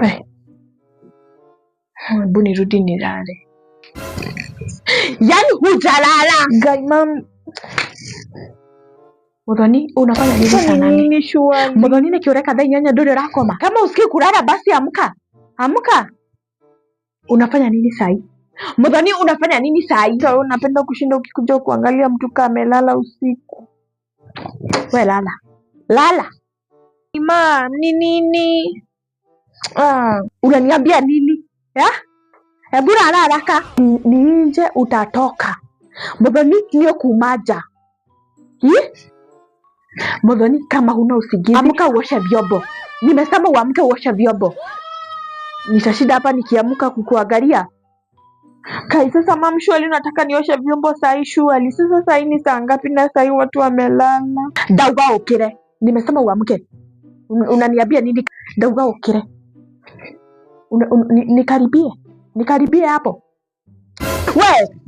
We, hebu nirudi nilale. Yaani hujalala. Guy, mom. Muthoni, unafanya nini sana? Nini shwari? Muthoni nikioreka dai nyanya ndio rakoma. Kama usikii kulala basi amka. Amka. Unafanya nini sai? Muthoni, unafanya nini sai? Sasa unapenda kushinda ukikuja kuangalia mtu kama amelala usiku. We lala. Lala. Mom, ni nini? Unaniambia nini? Ya? Hebu lala haraka. Ni nje utatoka. Muthoni niyo kumaja. Muthoni, kama huna usingizi, amka uoshe vyombo. Nimesema uamke uoshe vyombo. Nitashinda hapa nikiamka kukuangalia. Kai, sasa mom, shwari unataka nioshe vyombo saa hii shwari? Sasa saa hii ni saa ngapi na saa hii watu wamelala? Dauga ukire. Nimesema uamke. Unaniambia nini? Dauga ukire. Nikaribie. Nikaribie hapo. We!